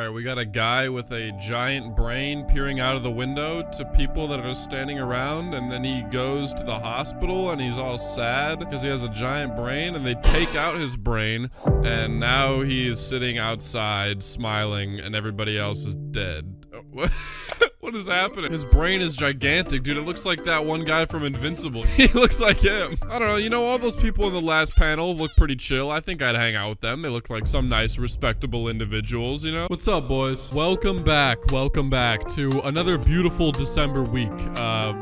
Alright, we got a guy with a giant brain peering out of the window to people that are standing around, and then he goes to the hospital and he's all sad because he has a giant brain, and they take out his brain, and now he's sitting outside smiling and everybody else is dead. What is happening? His brain is gigantic, dude. It looks like that one guy from Invincible. He looks like him. I don't know, you know, all those people in the last panel look pretty chill. I think I'd hang out with them. They look like some nice, respectable individuals, you know? What's up, boys? Welcome back to another beautiful December week,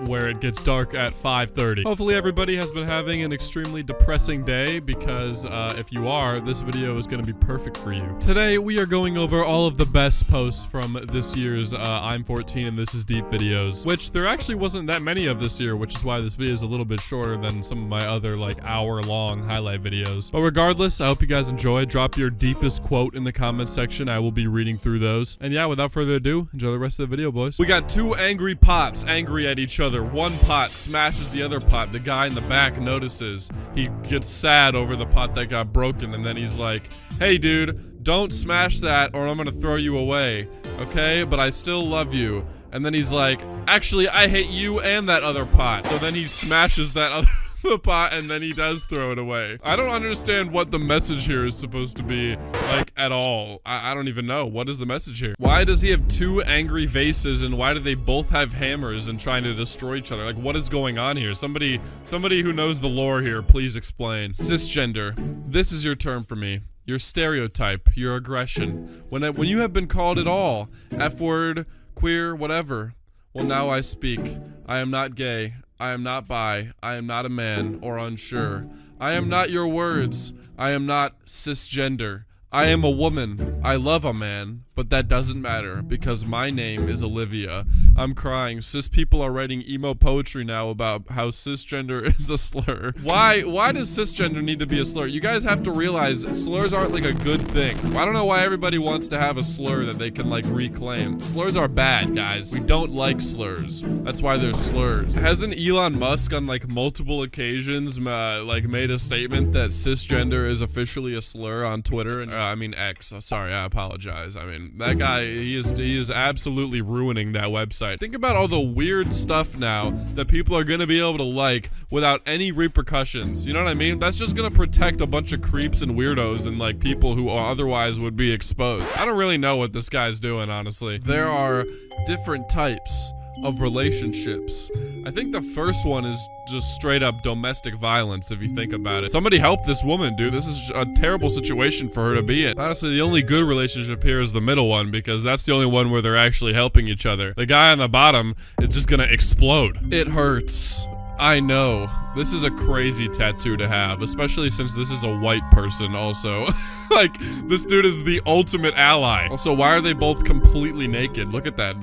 where it gets dark at 5:30. Hopefully everybody has been having an extremely depressing day, because if you are, this video is gonna be perfect for you. Today, we are going over all of the best posts from this year's I'm 14 and This Is Deep videos, which there actually wasn't that many of this year, which is why this video is a little bit shorter than some of my other like hour-long highlight videos. But regardless, I hope you guys enjoy. Drop your deepest quote in the comments section. I will be reading through those. And yeah, without further ado, enjoy the rest of the video, boys. We got two angry pots angry at each other. One pot smashes the other pot. The guy in the back notices. He gets sad over the pot that got broken, and then he's like, "Hey dude, don't smash that or I'm gonna throw you away, okay? But I still love you." And then he's like, "Actually, I hate you and that other pot." So then he smashes that other pot, and then he does throw it away. I don't understand what the message here is supposed to be, like, at all. I don't even know. What is the message here? Why does he have two angry vases, and why do they both have hammers and trying to destroy each other? Like, what is going on here? Somebody who knows the lore here, please explain. Cisgender. This is your term for me. Your stereotype, your aggression. When you have been called it all, F-word, queer, whatever. Well, now I speak. I am not gay. I am not bi. I am not a man or unsure. I am not your words. I am not cisgender. I am a woman. I love a man, but that doesn't matter because my name is Olivia. I'm crying. Cis people are writing emo poetry now about how cisgender is a slur. Why does cisgender need to be a slur? You guys have to realize slurs aren't like a good thing. I don't know why everybody wants to have a slur that they can like reclaim. Slurs are bad, guys. We don't like slurs. That's why they're slurs. Hasn't Elon Musk on like multiple occasions like made a statement that cisgender is officially a slur on Twitter? And I mean X. Sorry, I apologize. I mean, that guy, he is absolutely ruining that website. Think about all the weird stuff now that people are gonna be able to like without any repercussions. You know what I mean? That's just gonna protect a bunch of creeps and weirdos and like people who otherwise would be exposed. I don't really know what this guy's doing, honestly. There are different types of relationships. I think the first one is just straight up domestic violence, if you think about it. Somebody help this woman, dude. This is a terrible situation for her to be in. Honestly, the only good relationship here is the middle one, because that's the only one where they're actually helping each other. The guy on the bottom is just gonna explode. It hurts. I know. This is a crazy tattoo to have, especially since this is a white person also. Like, this dude is the ultimate ally. Also, why are they both completely naked? Look at that.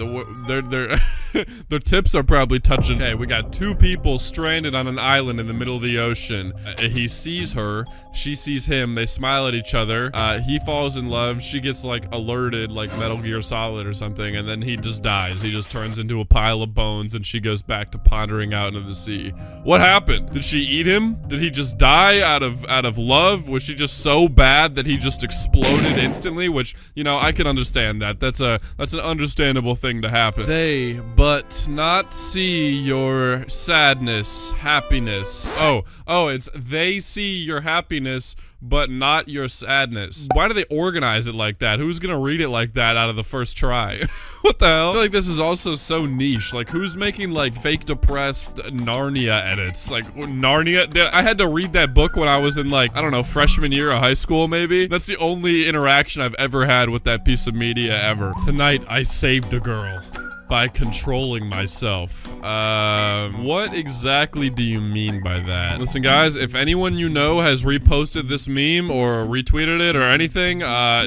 Their tips are probably touching. Okay, we got two people stranded on an island in the middle of the ocean. He sees her. She sees him. They smile at each other. He falls in love. She gets, like, alerted, like Metal Gear Solid or something, and then he just dies. He just turns into a pile of bones, and she goes back to pondering out into the sea. What happened? Did she eat him? Did he just die out of love? Was she just so bad that he just exploded instantly? Which, you know, I can understand that. That's an understandable thing to happen. They but not see your sadness, happiness. Oh, it's they see your happiness but not your sadness. Why do they organize it like that? Who's gonna read it like that out of the first try? What the hell? I feel like this is also so niche. Like, who's making like fake depressed Narnia edits? Like, Narnia? I had to read that book when I was in like, I don't know, freshman year of high school maybe? That's the only interaction I've ever had with that piece of media ever. Tonight, I saved a girl by controlling myself. What exactly do you mean by that? Listen, guys, if anyone you know has reposted this meme or retweeted it or anything,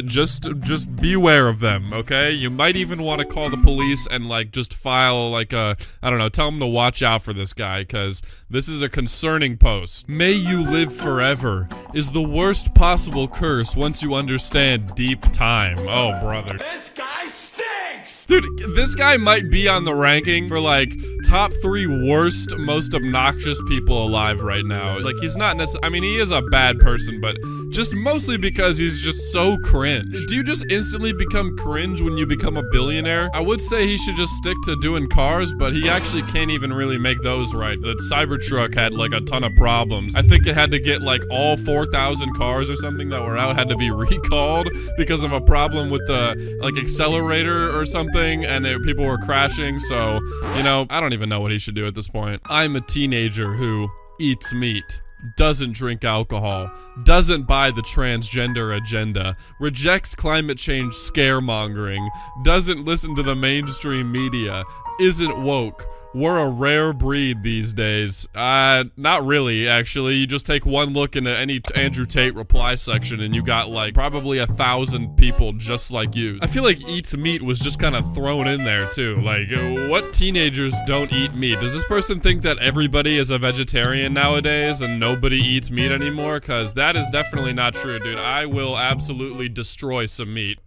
just beware of them, okay? You might even want to call the police and like just file like a, I don't know, tell them to watch out for this guy, because this is a concerning post. May you live forever is the worst possible curse once you understand deep time. Oh, brother. This guy stinks! Dude, this guy might be on the ranking for like top 3 worst, most obnoxious people alive right now. Like, he's not necessarily, I mean, he is a bad person, but just mostly because he's just so cringe. Do you just instantly become cringe when you become a billionaire? I would say he should just stick to doing cars, but he actually can't even really make those right. The Cybertruck had like a ton of problems. I think it had to get like all 4,000 cars or something that were out had to be recalled because of a problem with the like accelerator or something, and people were crashing. So, you know, I don't even know what he should do at this point. I'm a teenager who eats meat, doesn't drink alcohol, doesn't buy the transgender agenda, rejects climate change scaremongering, doesn't listen to the mainstream media, isn't woke. We're a rare breed these days. Not really, actually. You just take one look into any Andrew Tate reply section and you got like probably 1,000 people just like you. I feel like eats meat was just kind of thrown in there too. Like, what teenagers don't eat meat? Does this person think that everybody is a vegetarian nowadays and nobody eats meat anymore? Cause that is definitely not true, dude. I will absolutely destroy some meat.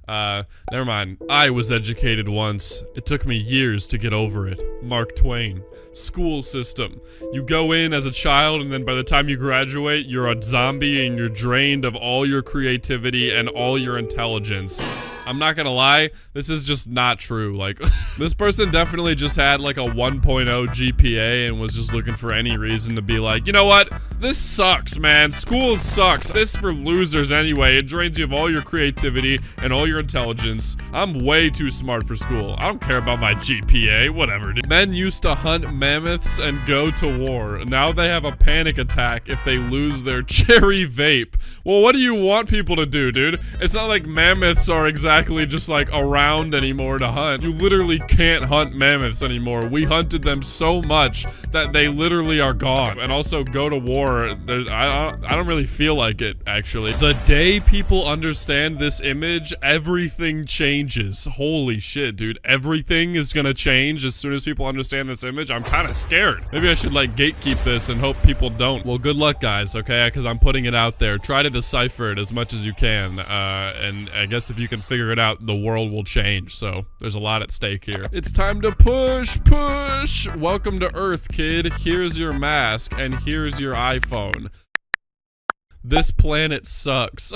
Never mind. I was educated once. It took me years to get over it. Mark Twain. School system. You go in as a child and then by the time you graduate, you're a zombie and you're drained of all your creativity and all your intelligence. I'm not gonna lie, this is just not true. Like, this person definitely just had like a 1.0 GPA and was just looking for any reason to be like, you know what? This sucks, man. School sucks. This for losers anyway. It drains you of all your creativity and all your intelligence. I'm way too smart for school. I don't care about my GPA, whatever. Men used to hunt mammoths and go to war. Now they have a panic attack if they lose their cherry vape. Well, what do you want people to do, dude? It's not like mammoths are exactly just like around anymore to hunt. You literally can't hunt mammoths anymore. We hunted them so much that they literally are gone. And also go to war. I don't really feel like it, actually. The day people understand this image, everything changes. Holy shit, dude. Everything is gonna change as soon as people understand this image. I'm kind of scared. Maybe I should like gatekeep this and hope people don't. Well, good luck, guys, okay? Because I'm putting it out there. Try to decipher it as much as you can. And I guess if you can figure it out, the world will change. So there's a lot at stake here. It's time to push. Welcome to Earth, kid. Here's your mask and here's your iPhone. This planet sucks.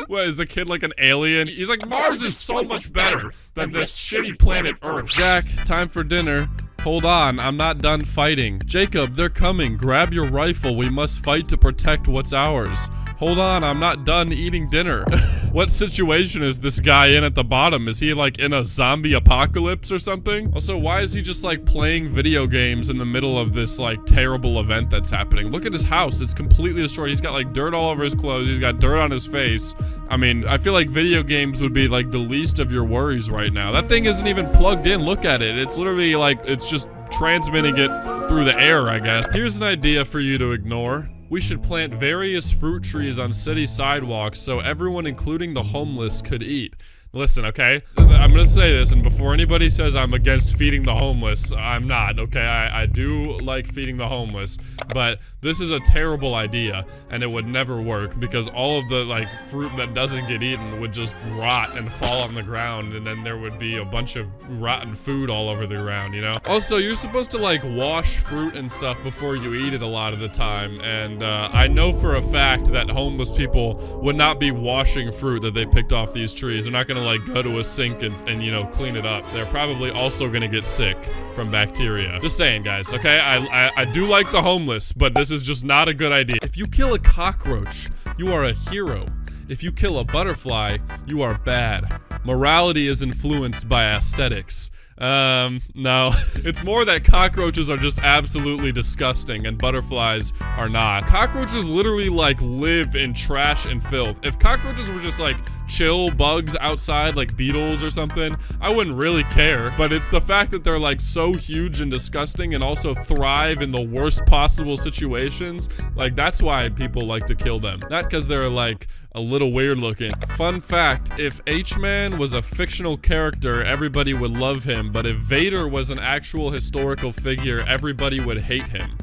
What, is the kid like an alien? He's like, Mars is so much better than this shitty planet Earth. Jack, time for dinner. Hold on, I'm not done fighting. Jacob, they're coming. Grab your rifle. We must fight to protect what's ours. Hold on, I'm not done eating dinner. What situation is this guy in at the bottom? Is he like in a zombie apocalypse or something? Also, why is he just like playing video games in the middle of this like terrible event that's happening? Look at his house, it's completely destroyed. He's got like dirt all over his clothes. He's got dirt on his face. I mean, I feel like video games would be like the least of your worries right now. That thing isn't even plugged in. Look at it. It's literally like, it's just transmitting it through the air, I guess. Here's an idea for you to ignore. We should plant various fruit trees on city sidewalks so everyone, including the homeless, could eat. Listen, okay? I'm gonna say this, and before anybody says I'm against feeding the homeless, I'm not, okay? I do like feeding the homeless, but this is a terrible idea, and it would never work, because all of the, like, fruit that doesn't get eaten would just rot and fall on the ground, and then there would be a bunch of rotten food all over the ground, you know? Also, you're supposed to, like, wash fruit and stuff before you eat it a lot of the time, and I know for a fact that homeless people would not be washing fruit that they picked off these trees. They're not gonna like go to a sink and you know, clean it up. They're probably also gonna get sick from bacteria. Just saying, guys, okay? I do like the homeless, but this is just not a good idea. If you kill a cockroach, you are a hero. If you kill a butterfly, you are bad. Morality is influenced by aesthetics. No. It's more that cockroaches are just absolutely disgusting and butterflies are not. Cockroaches literally like live in trash and filth. If cockroaches were just like chill bugs outside like beetles or something, I wouldn't really care. But it's the fact that they're like so huge and disgusting and also thrive in the worst possible situations. Like, that's why people like to kill them. Not because they're like a little weird looking. Fun fact, if H-Man was a fictional character, everybody would love him, but if Vader was an actual historical figure, everybody would hate him.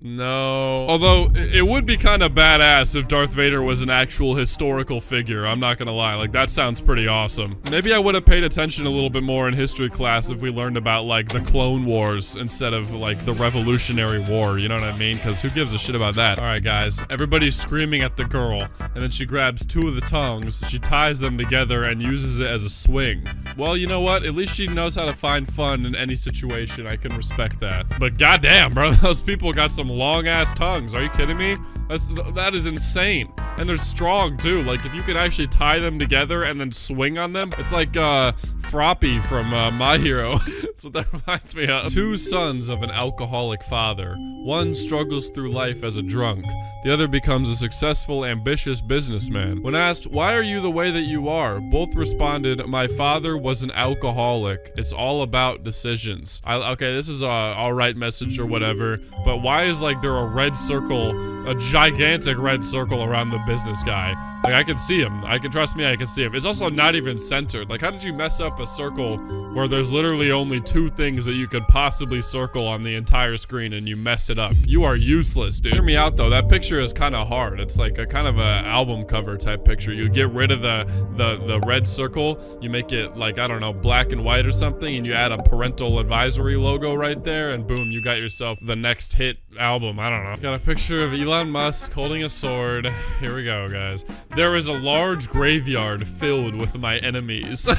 No. Although, it would be kind of badass if Darth Vader was an actual historical figure. I'm not gonna lie. Like, that sounds pretty awesome. Maybe I would have paid attention a little bit more in history class if we learned about, like, the Clone Wars instead of, like, the Revolutionary War. You know what I mean? Because who gives a shit about that? Alright, guys. Everybody's screaming at the girl, and then she grabs two of the tongs, she ties them together, and uses it as a swing. Well, you know what? At least she knows how to find fun in any situation. I can respect that. But goddamn, bro, those people got some long-ass tongues. Are you kidding me? That is insane. And they're strong, too. Like, if you could actually tie them together and then swing on them, it's like, Froppy from, My Hero. That's what that reminds me of. Two sons of an alcoholic father. One struggles through life as a drunk. The other becomes a successful, ambitious businessman. When asked, why are you the way that you are? Both responded, my father was an alcoholic. It's all about decisions. Okay, this is a alright message or whatever, but why is, like, there a red circle, a gigantic red circle around the business guy? Like, I can see him. Trust me, I can see him. It's also not even centered. Like, how did you mess up a circle where there's literally only two things that you could possibly circle on the entire screen and you messed it up? You are useless, dude. Hear me out, though. That picture is kind of hard. It's like a kind of a album cover type picture. You get rid of the red circle. You make it, like, I don't know, black and white or something, and you add a parental advisory logo right there, and boom, you got yourself the next hit album. I don't know. Got a picture of Elon Musk holding a sword. Here we go, guys. There is a large graveyard filled with my enemies.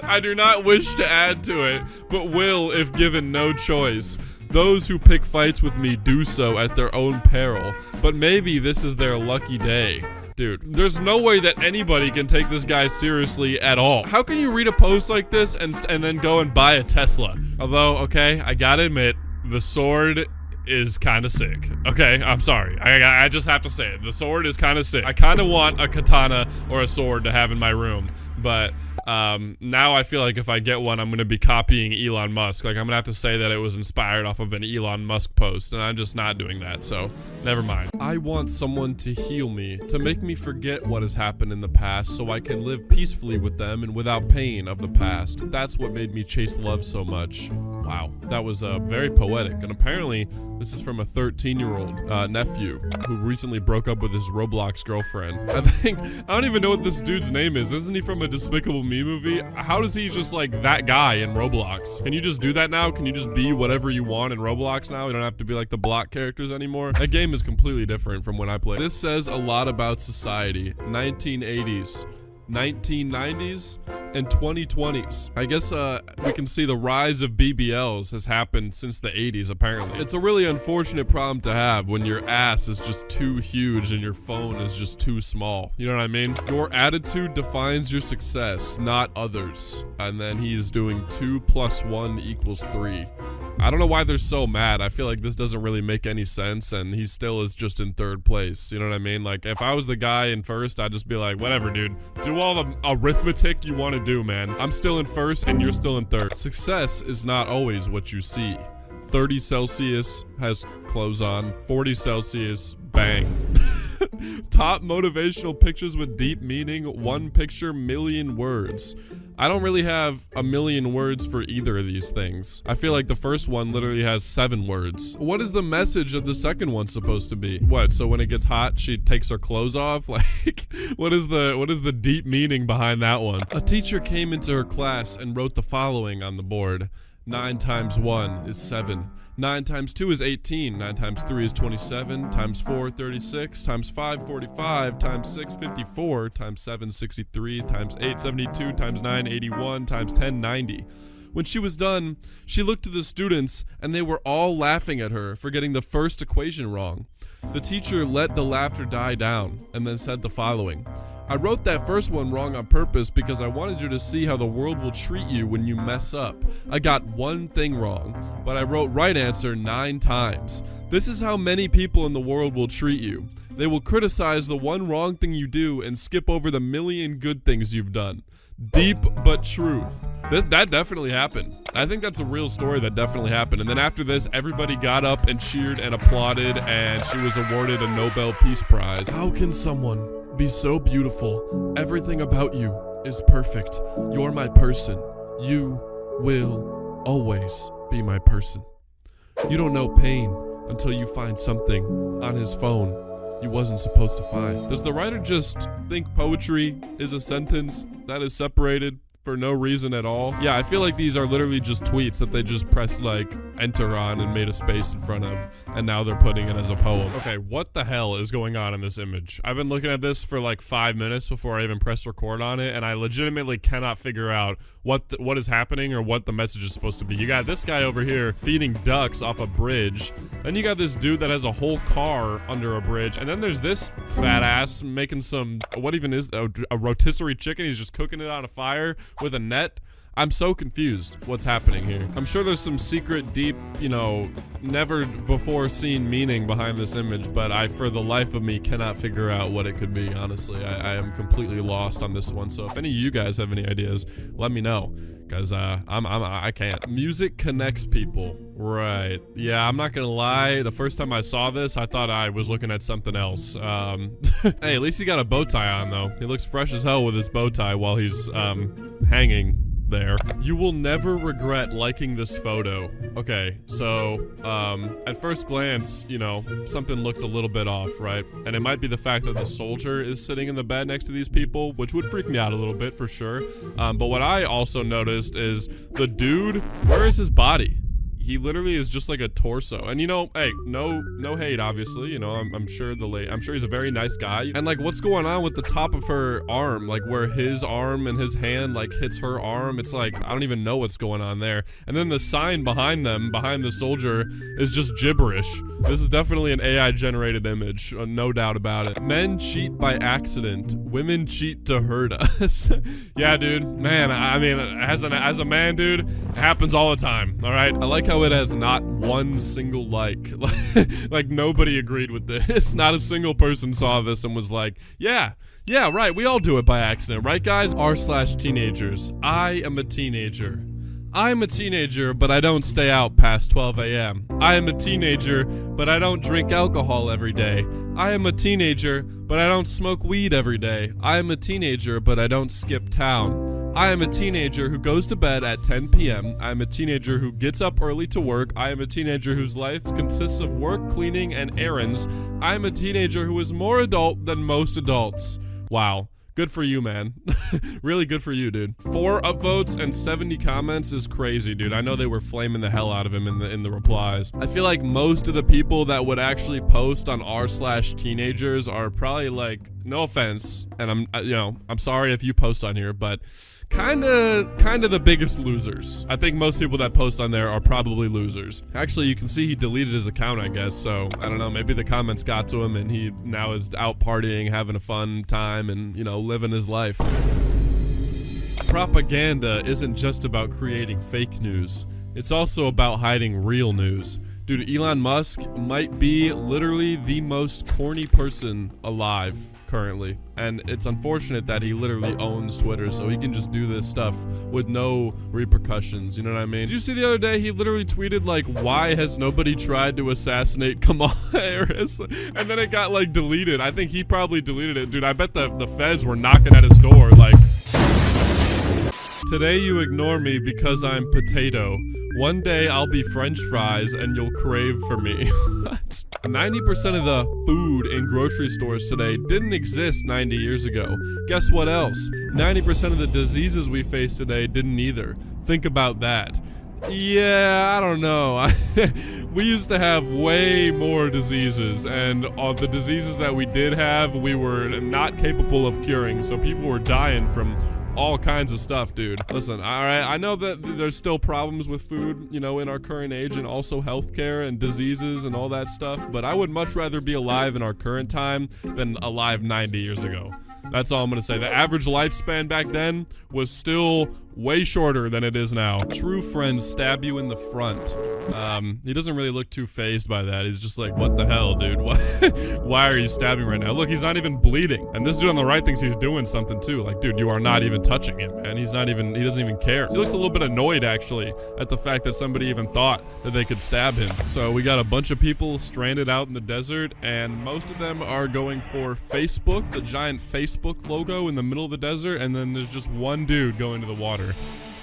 I do not wish to add to it, but will if given no choice. Those who pick fights with me do so at their own peril, but maybe this is their lucky day. Dude, there's no way that anybody can take this guy seriously at all. How can you read a post like this and then go and buy a Tesla? Although, okay, I gotta admit, the sword is kind of sick. Okay, I'm sorry. I just have to say it. The sword is kind of sick. I kind of want a katana or a sword to have in my room, but now I feel like if I get one, I'm gonna be copying Elon Musk. Like, I'm gonna have to say that it was inspired off of an Elon Musk post, and I'm just not doing that, so never mind. I want someone to heal me, to make me forget what has happened in the past so I can live peacefully with them and without pain of the past. That's what made me chase love so much. Wow, that was very poetic, and apparently this is from a 13-year-old nephew who recently broke up with his Roblox girlfriend. I don't even know what this dude's name is. Isn't he from a Despicable Me movie? How does he just like that guy in Roblox? Can you just do that now? Can you just be whatever you want in Roblox now? You don't have to be like the block characters anymore. That game is completely different from when I played. This says a lot about society. 1980s. 1990s and 2020s. I guess we can see the rise of BBLs has happened since the 80s apparently. It's a really unfortunate problem to have when your ass is just too huge and your phone is just too small. You know what I mean? Your attitude defines your success, not others. And then he's doing 2 + 1 = 3. I don't know why they're so mad. I feel like this doesn't really make any sense, and he still is just in 3rd place. You know what I mean? Like, if I was the guy in 1st, I'd just be like, whatever, dude. Do all the arithmetic you want to do, man. I'm still in 1st, and you're still in 3rd. Success is not always what you see. 30 Celsius has clothes on. 40 Celsius, bang. Top motivational pictures with deep meaning. 1 picture, million words. I don't really have a million words for either of these things. I feel like the first one literally has 7 words. What is the message of the second one supposed to be? What, so when it gets hot, she takes her clothes off? Like, what is the deep meaning behind that one? A teacher came into her class and wrote the following on the board. 9 times 1 is 7. 9 times 2 is 18, 9 times 3 is 27, times 4, 36, times 5, 45, times 6, 54, times 7, 63, times 8, 72, times 9, 81, times 10, 90. When she was done, she looked to the students, and they were all laughing at her for getting the first equation wrong. The teacher let the laughter die down, and then said the following. I wrote that first one wrong on purpose because I wanted you to see how the world will treat you when you mess up. I got 1 thing wrong, but I wrote right answer 9 times. This is how many people in the world will treat you. They will criticize the 1 wrong thing you do and skip over the million good things you've done. Deep but truth. That definitely happened. I think that's a real story that definitely happened. And then after this, everybody got up and cheered and applauded, and she was awarded a Nobel Peace Prize. How can someone be so beautiful? Everything about you is perfect. You're my person. You will always be my person. You don't know pain until you find something on his phone you wasn't supposed to find. Does the writer just think poetry is a sentence that is separated for no reason at all? Yeah, I feel like these are literally just tweets that they just pressed like enter on and made a space in front of, and now they're putting it as a poem. Okay, what the hell is going on in this image? I've been looking at this for like 5 minutes before I even pressed record on it, and I legitimately cannot figure out what is happening or what the message is supposed to be. You got this guy over here feeding ducks off a bridge, then you got this dude that has a whole car under a bridge, and then there's this fat ass making some, what even is a rotisserie chicken? He's just cooking it on a fire with a net. I'm so confused what's happening here. I'm sure there's some secret, deep, you know, never before seen meaning behind this image, but I, for the life of me, cannot figure out what it could be, honestly. I am completely lost on this one, so if any of you guys have any ideas, let me know, because I can't. Music connects people. Right. Yeah, I'm not gonna lie, the first time I saw this, I thought I was looking at something else. Hey, at least he got a bow tie on, though. He looks fresh as hell with his bow tie while he's, hanging there. You will never regret liking this photo. Okay, so, at first glance, you know, something looks a little bit off, right? And it might be the fact that the soldier is sitting in the bed next to these people, which would freak me out a little bit for sure. But what I also noticed is the dude, where is his body? He literally is just like a torso. And you know, hey, no hate, obviously. You know, I'm sure I'm sure he's a very nice guy. And like, what's going on with the top of her arm? Like where his arm and his hand like hits her arm. It's like, I don't even know what's going on there. And then the sign behind them, behind the soldier, is just gibberish. This is definitely an AI generated image, no doubt about it. Men cheat by accident. Women cheat to hurt us. Yeah, dude, man, I mean, as a man, dude, it happens all the time, all right? I like how it has not one single like. Like nobody agreed with this. Not a single person saw this and was like, yeah, right, we all do it by accident, right guys? r/teenagers. I am a teenager. I'm a teenager, but I don't stay out past 12 a.m. I am a teenager, but I don't drink alcohol every day. I am a teenager, but I don't smoke weed every day. I am a teenager, but I don't skip town. I am a teenager who goes to bed at 10 p.m. I am a teenager who gets up early to work. I am a teenager whose life consists of work, cleaning, and errands. I am a teenager who is more adult than most adults. Wow. Good for you, man. Really good for you, dude. 4 upvotes and 70 comments is crazy, dude. I know they were flaming the hell out of him in the replies. I feel like most of the people that would actually post on r/teenagers are probably like, no offense, and I'm sorry if you post on here, but kind of the biggest losers. I think most people that post on there are probably losers. Actually, you can see he deleted his account, I guess, so I don't know, maybe the comments got to him and he now is out partying, having a fun time, and, you know, living his life. Propaganda isn't just about creating fake news. It's also about hiding real news. Dude, Elon Musk might be literally the most corny person alive currently, and it's unfortunate that he literally owns Twitter, so he can just do this stuff with no repercussions, you know what I mean? Did you see the other day he literally tweeted like, why has nobody tried to assassinate Kamala Harris? And then it got like deleted. I think he probably deleted it. Dude, I bet the feds were knocking at his door like, today you ignore me because I'm potato. One day I'll be French fries and you'll crave for me. What? 90% of the food in grocery stores today didn't exist 90 years ago. Guess what else? 90% of the diseases we face today didn't either. Think about that. Yeah, I don't know. We used to have way more diseases, and the diseases that we did have, we were not capable of curing, so people were dying from all kinds of stuff, dude. Listen, alright, I know that there's still problems with food, you know, in our current age, and also healthcare and diseases and all that stuff, but I would much rather be alive in our current time than alive 90 years ago. That's all I'm gonna say. The average lifespan back then was still way shorter than it is now. True friends stab you in the front. He doesn't really look too fazed by that. He's just like, what the hell, dude? Why are you stabbing right now? Look, he's not even bleeding. And this dude on the right thinks he's doing something too. Like, dude, you are not even touching him, man. He doesn't even care. He looks a little bit annoyed, actually, at the fact that somebody even thought that they could stab him. So we got a bunch of people stranded out in the desert, and most of them are going for Facebook, the giant Facebook logo in the middle of the desert, and then there's just one dude going to the water.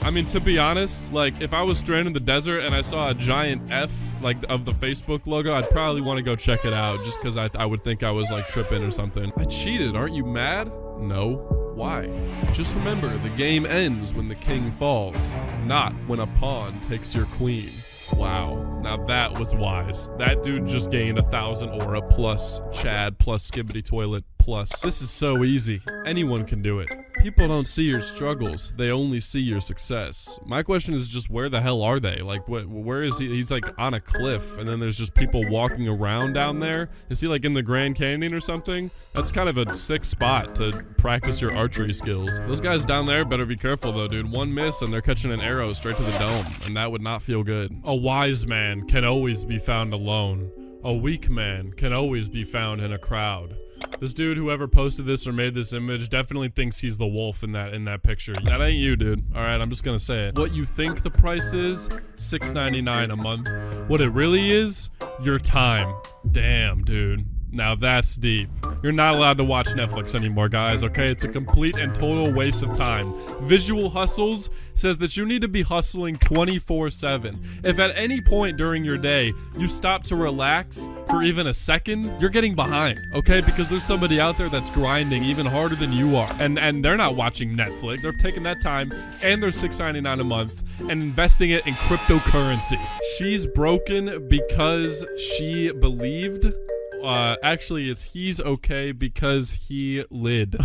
I mean, to be honest, like, if I was stranded in the desert and I saw a giant F, like, of the Facebook logo, I'd probably want to go check it out just because I would think I was, like, tripping or something. I cheated. Aren't you mad? No. Why? Just remember, the game ends when the king falls, not when a pawn takes your queen. Wow, now that was wise. That dude just gained 1,000 aura plus Chad plus Skibbity Toilet plus. This is so easy. Anyone can do it. People don't see your struggles. They only see your success. My question is just, where the hell are they? Like, where is he? He's like on a cliff and then there's just people walking around down there. Is he like in the Grand Canyon or something? That's kind of a sick spot to practice your archery skills. Those guys down there better be careful though, dude. One miss and they're catching an arrow straight to the dome, and that would not feel good. A wise man can always be found alone. A weak man can always be found in a crowd. This dude, whoever posted this or made this image, definitely thinks he's the wolf in that picture. That ain't you, dude. All right, I'm just gonna say it. What you think the price is, $6.99 a month. What it really is, your time. Damn, dude. Now that's deep. You're not allowed to watch Netflix anymore, guys, okay? It's a complete and total waste of time. Visual Hustles says that you need to be hustling 24/7. If at any point during your day you stop to relax for even a second, you're getting behind, okay? Because there's somebody out there that's grinding even harder than you are. And they're not watching Netflix. They're taking that time and their $6.99 a month and investing it in cryptocurrency. She's broken because she believed. Actually, it's he's okay because he lid.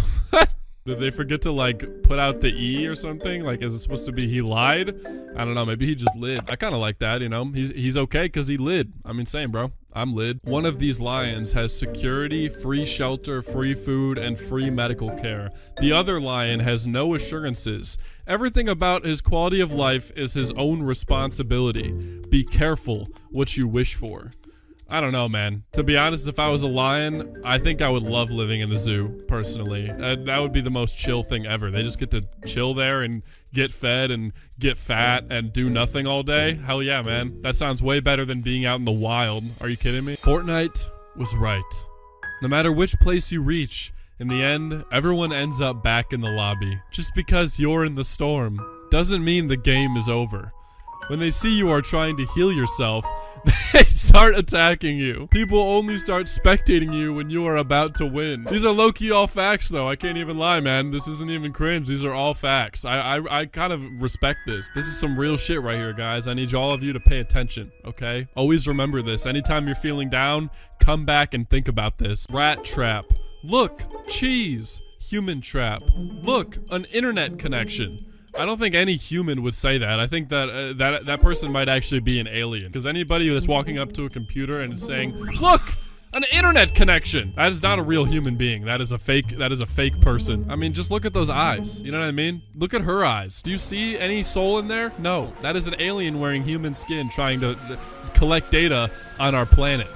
Did they forget to like put out the E or something? Like, is it supposed to be he lied? I don't know. Maybe he just lid. I kind of like that, you know? He's okay because he lid. I mean, same, bro. I'm lid. One of these lions has security, free shelter, free food, and free medical care. The other lion has no assurances. Everything about his quality of life is his own responsibility. Be careful what you wish for. I don't know, man. To be honest, if I was a lion, I think I would love living in the zoo, personally. That would be the most chill thing ever. They just get to chill there and get fed and get fat and do nothing all day. Hell yeah, man. That sounds way better than being out in the wild. Are you kidding me? Fortnite was right. No matter which place you reach, in the end, everyone ends up back in the lobby. Just because you're in the storm doesn't mean the game is over. When they see you are trying to heal yourself, they start attacking you. People only start spectating you when you are about to win. These are low-key all facts, though. I can't even lie, man. This isn't even cringe. These are all facts. I kind of respect this. This is some real shit right here, guys. I need all of you to pay attention, okay? Always remember this. Anytime you're feeling down, come back and think about this. Rat trap. Look, cheese. Human trap. Look, an internet connection. I don't think any human would say that. I think that that person might actually be an alien. Because anybody that's walking up to a computer and is saying, "Look, an internet connection," that is not a real human being. That is a fake person. I mean, just look at those eyes. You know what I mean? Look at her eyes. Do you see any soul in there? No. That is an alien wearing human skin trying to collect data on our planet.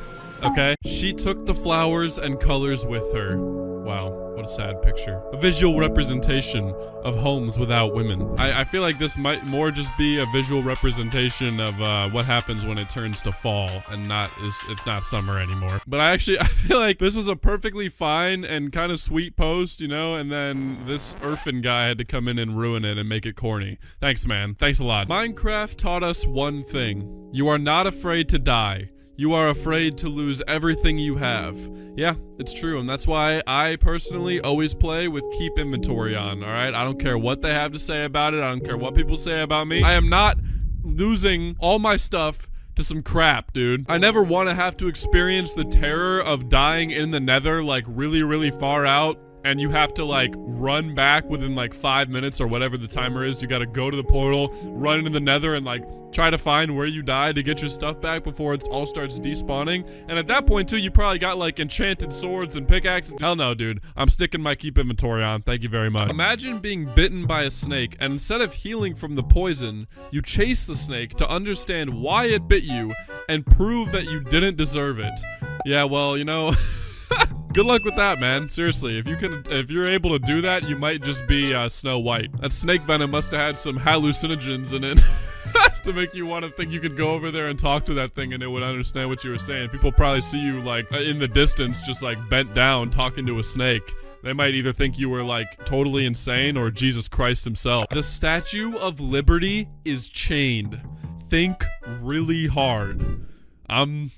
Okay? She took the flowers and colors with her. Wow. What a sad picture. A visual representation of homes without women. I feel like this might more just be a visual representation of what happens when it turns to fall and it's not summer anymore. But I feel like this was a perfectly fine and kind of sweet post, you know, and then this Urfin guy had to come in and ruin it and make it corny. Thanks, man. Thanks a lot. Minecraft taught us one thing. You are not afraid to die. You are afraid to lose everything you have. Yeah, it's true, and that's why I personally always play with keep inventory on, alright? I don't care what they have to say about it. I don't care what people say about me. I am not losing all my stuff to some crap, dude. I never want to have to experience the terror of dying in the nether, like really, really far out. And you have to like run back within like 5 minutes or whatever the timer is. You gotta go to the portal, run into the nether and like try to find where you died to get your stuff back before it all starts despawning. And at that point too, you probably got like enchanted swords and pickaxes. Hell no, dude. I'm sticking my keep inventory on. Thank you very much. Imagine being bitten by a snake and instead of healing from the poison, you chase the snake to understand why it bit you and prove that you didn't deserve it. Yeah, well, you know... Good luck with that, man. Seriously, if you're able to do that, you might just be Snow White. That snake venom must have had some hallucinogens in it to make you want to think you could go over there and talk to that thing and it would understand what you were saying. People probably see you like in the distance, just like bent down talking to a snake. They might either think you were like totally insane or Jesus Christ himself. The Statue of Liberty is chained. Think really hard. I'm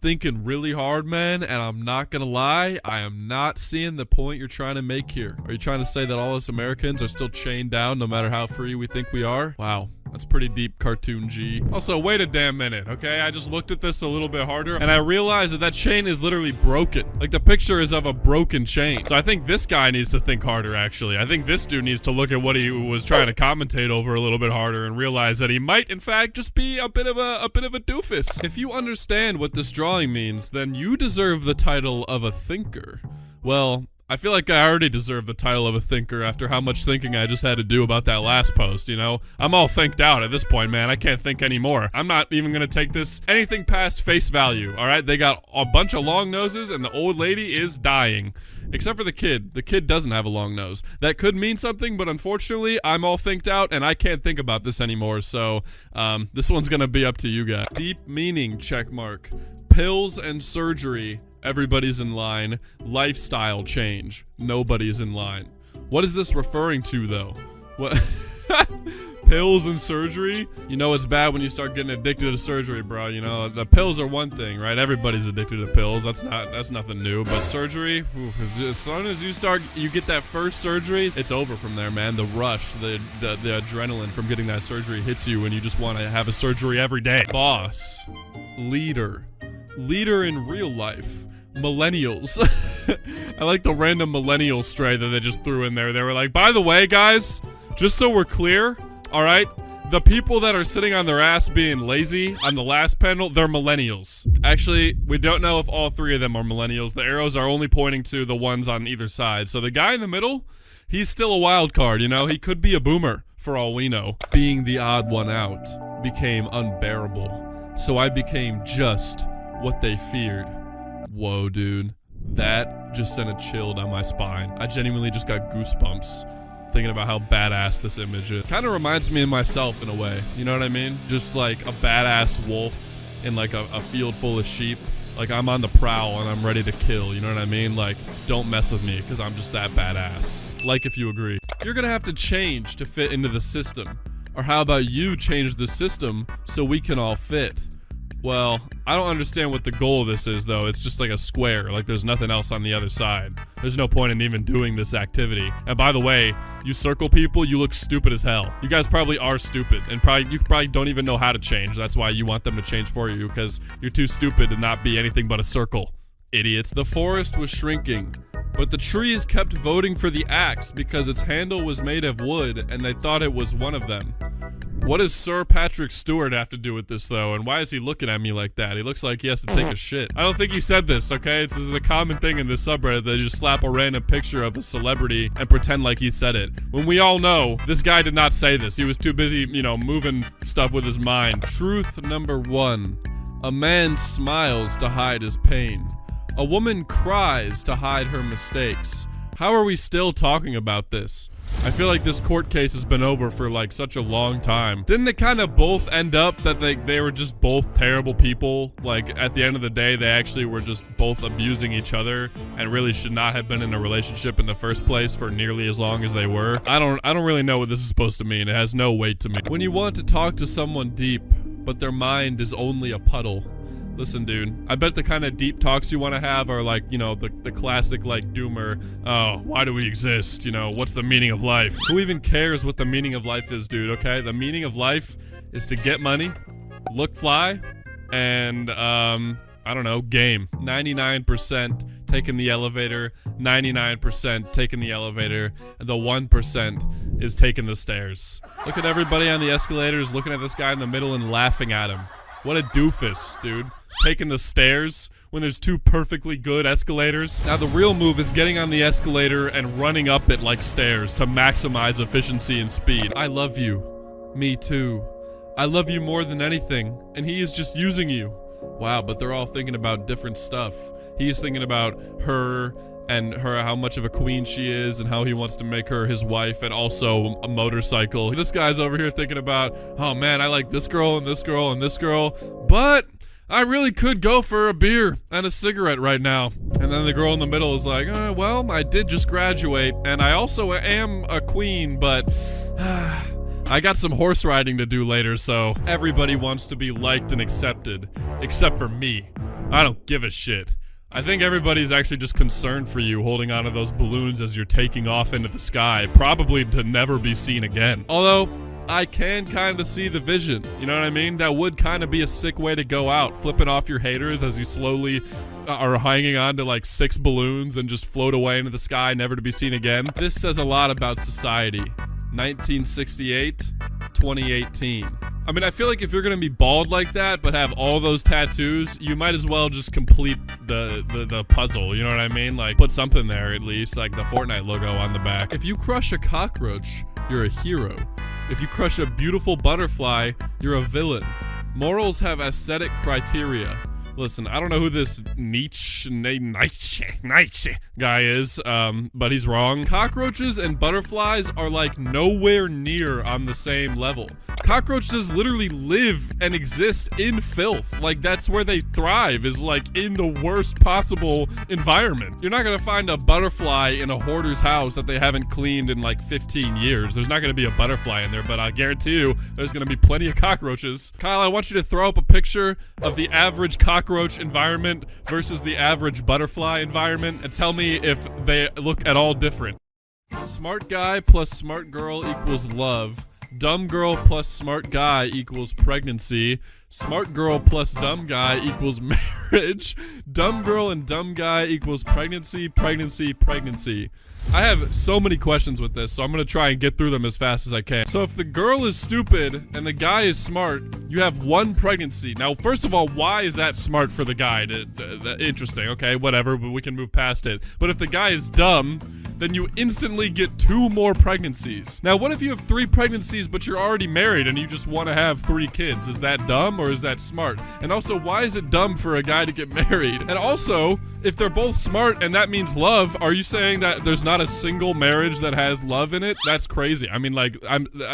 thinking really hard, man, and I'm not gonna lie, I am not seeing the point you're trying to make here. Are you trying to say that all us Americans are still chained down no matter how free we think we are? Wow. That's pretty deep, cartoon G. Also, wait a damn minute, okay? I just looked at this a little bit harder, and I realized that that chain is literally broken. Like, the picture is of a broken chain. So I think this guy needs to think harder, actually. I think this dude needs to look at what he was trying to commentate over a little bit harder and realize that he might, in fact, just be a bit of a doofus. If you understand what this drawing means, then you deserve the title of a thinker. Well, I feel like I already deserve the title of a thinker after how much thinking I just had to do about that last post, you know? I'm all thinked out at this point, man. I can't think anymore. I'm not even gonna take this anything past face value, alright? They got a bunch of long noses and the old lady is dying. Except for the kid. The kid doesn't have a long nose. That could mean something, but unfortunately, I'm all thinked out and I can't think about this anymore, so this one's gonna be up to you guys. Deep meaning, check mark. Pills and surgery. Everybody's in line. Lifestyle change. Nobody's in line. What is this referring to, though? What? Pills and surgery? You know it's bad when you start getting addicted to surgery, bro. You know, the pills are one thing, right? Everybody's addicted to pills. That's nothing new. But surgery, as soon as you get that first surgery, it's over from there, man. The rush, the adrenaline from getting that surgery hits you and you just want to have a surgery every day. Boss. Leader. Leader in real life. Millennials. I like the random millennial stray that they just threw in there. They were like, by the way, guys, just so we're clear, all right, the people that are sitting on their ass being lazy on the last panel, they're millennials. Actually, we don't know if all three of them are millennials. The arrows are only pointing to the ones on either side. So the guy in the middle, he's still a wild card, you know? He could be a boomer, for all we know. Being the odd one out became unbearable. So I became just what they feared. Whoa, dude. That just sent a chill down my spine. I genuinely just got goosebumps thinking about how badass this image is. Kind of reminds me of myself in a way. You know what I mean? Just like a badass wolf in like a field full of sheep. Like I'm on the prowl and I'm ready to kill. You know what I mean? Like, don't mess with me because I'm just that badass. Like if you agree. You're gonna have to change to fit into the system. Or how about you change the system so we can all fit? Well, I don't understand what the goal of this is, though. It's just like a square, like there's nothing else on the other side. There's no point in even doing this activity. And by the way, you circle people, you look stupid as hell. You guys probably are stupid, and you probably don't even know how to change. That's why you want them to change for you, because you're too stupid to not be anything but a circle. Idiots. The forest was shrinking, but the trees kept voting for the axe because its handle was made of wood, and they thought it was one of them. What does Sir Patrick Stewart have to do with this, though? And why is he looking at me like that? He looks like he has to take a shit. I don't think he said this, okay? This is a common thing in this subreddit. They just slap a random picture of a celebrity and pretend like he said it. When we all know, this guy did not say this. He was too busy, you know, moving stuff with his mind. Truth number 1. A man smiles to hide his pain. A woman cries to hide her mistakes. How are we still talking about this? I feel like this court case has been over for like such a long time. Didn't it kind of both end up that they were just both terrible people? Like at the end of the day, they actually were just both abusing each other and really should not have been in a relationship in the first place for nearly as long as they were. I don't really know what this is supposed to mean. It has no weight to me. When you want to talk to someone deep, but their mind is only a puddle. Listen, dude, I bet the kind of deep talks you want to have are like, you know, the classic like doomer, oh, why do we exist? You know, what's the meaning of life? Who even cares what the meaning of life is, dude, okay? The meaning of life is to get money, look fly, and, I don't know, game. 99% taking the elevator, 99% taking the elevator, and the 1% is taking the stairs. Look at everybody on the escalators looking at this guy in the middle and laughing at him. What a doofus, dude. Taking the stairs when there's two perfectly good escalators. Now the real move is getting on the escalator and running up it like stairs to maximize efficiency and speed. I love you. Me too. I love you more than anything, and he is just using you. Wow, but they're all thinking about different stuff. He is thinking about her and how much of a queen she is and how he wants to make her his wife and also a motorcycle. This guy's over here thinking about, oh man, I like this girl and this girl and this girl, but I really could go for a beer and a cigarette right now. And then the girl in the middle is like, well, I did just graduate, and I also am a queen, but I got some horse riding to do later, so everybody wants to be liked and accepted, except for me. I don't give a shit. I think everybody's actually just concerned for you holding onto those balloons as you're taking off into the sky, probably to never be seen again. Although, I can kind of see the vision, you know what I mean? That would kind of be a sick way to go out, flipping off your haters as you slowly are hanging on to like 6 balloons and just float away into the sky, never to be seen again. This says a lot about society. 1968, 2018. I mean, I feel like if you're gonna be bald like that, but have all those tattoos, you might as well just complete the puzzle, you know what I mean? Like, put something there at least, like the Fortnite logo on the back. If you crush a cockroach, you're a hero. If you crush a beautiful butterfly, you're a villain. Morals have aesthetic criteria. Listen, I don't know who this Nietzsche guy is, but he's wrong. Cockroaches and butterflies are like nowhere near on the same level. Cockroaches literally live and exist in filth. Like, that's where they thrive, is like in the worst possible environment. You're not gonna find a butterfly in a hoarder's house that they haven't cleaned in like 15 years. There's not gonna be a butterfly in there, but I guarantee you there's gonna be plenty of cockroaches. Kyle, I want you to throw up a picture of the average cockroach environment versus the average butterfly environment and tell me if they look at all different. Smart guy plus smart girl equals love. Dumb girl plus smart guy equals pregnancy. Smart girl plus dumb guy equals marriage. Dumb girl and dumb guy equals pregnancy, pregnancy, pregnancy. I have so many questions with this, so I'm gonna try and get through them as fast as I can. So if the girl is stupid and the guy is smart, you have 1 pregnancy. Now, first of all, why is that smart for the guy? Interesting, okay, whatever, but we can move past it. But if the guy is dumb, then you instantly get 2 more pregnancies. Now, what if you have 3 pregnancies, but you're already married and you just want to have 3 kids? Is that dumb or is that smart? And also, why is it dumb for a guy to get married? And also, if they're both smart and that means love, are you saying that there's not a single marriage that has love in it? That's crazy. I mean, like,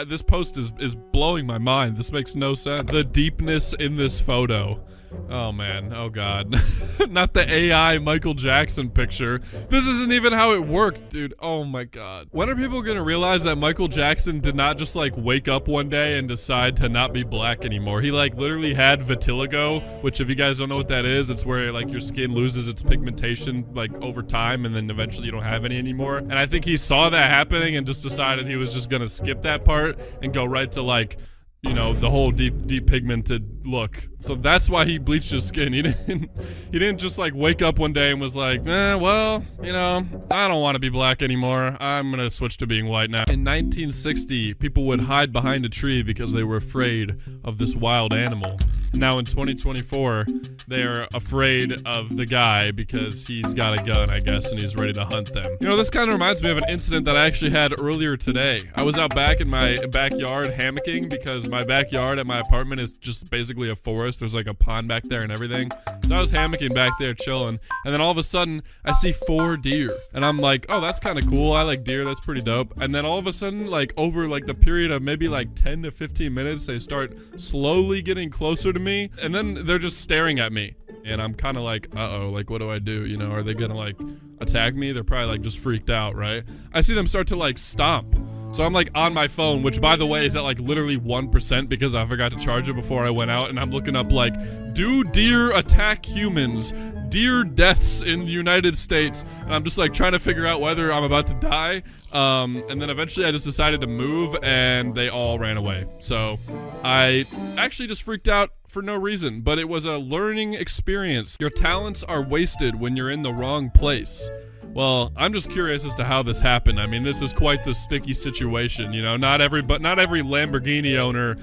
this post is blowing my mind. This makes no sense. The deepness in this photo. Oh man, oh god. Not the AI Michael Jackson picture. This isn't even how it worked, dude. Oh my god. When are people gonna realize that Michael Jackson did not just like wake up one day and decide to not be black anymore? He like literally had vitiligo, which if you guys don't know what that is, it's where like your skin loses its pigmentation like over time and then eventually you don't have any anymore. And I think he saw that happening and just decided he was just gonna skip that part and go right to like, you know, the whole deep pigmented look. So that's why he bleached his skin. He didn't just like wake up one day and was like, well, you know, I don't want to be black anymore. I'm gonna switch to being white now. In 1960, people would hide behind a tree because they were afraid of this wild animal. And now in 2024, they're afraid of the guy because he's got a gun, I guess, and he's ready to hunt them. You know, this kind of reminds me of an incident that I actually had earlier today. I was out back in my backyard hammocking because my backyard at my apartment is just basically a forest. There's like a pond back there and everything. So I was hammocking back there chilling, and then all of a sudden I see 4 deer and I'm like, oh, that's kind of cool. I like deer, that's pretty dope. And then all of a sudden, like over like the period of maybe like 10 to 15 minutes, they start slowly getting closer to me, and then they're just staring at me. And I'm kind of like, uh-oh, like what do I do? You know, are they gonna like attack me? They're probably like just freaked out, right? I see them start to like stomp. So I'm like on my phone, which by the way is at like literally 1% because I forgot to charge it before I went out, and I'm looking up like, do deer attack humans? Deer deaths in the United States. And I'm just like trying to figure out whether I'm about to die. And then eventually I just decided to move and they all ran away. So I actually just freaked out for no reason, but it was a learning experience. Your talents are wasted when you're in the wrong place. Well, I'm just curious as to how this happened. I mean, this is quite the sticky situation, you know. Not every Lamborghini owner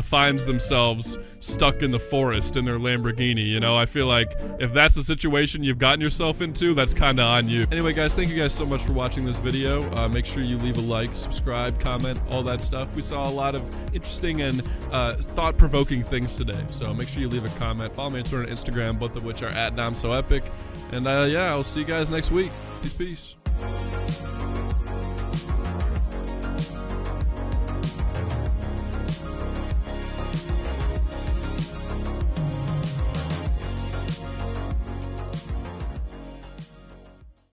finds themselves stuck in the forest in their Lamborghini, you know. I feel like if that's the situation you've gotten yourself into, that's kind of on you. Anyway, guys, thank you guys so much for watching this video. Make sure you leave a like, subscribe, comment, all that stuff. We saw a lot of interesting and thought-provoking things today, so make sure you leave a comment. Follow me on Twitter and Instagram, both of which are @NomSoEpic. And yeah, I'll see you guys next week. Peace.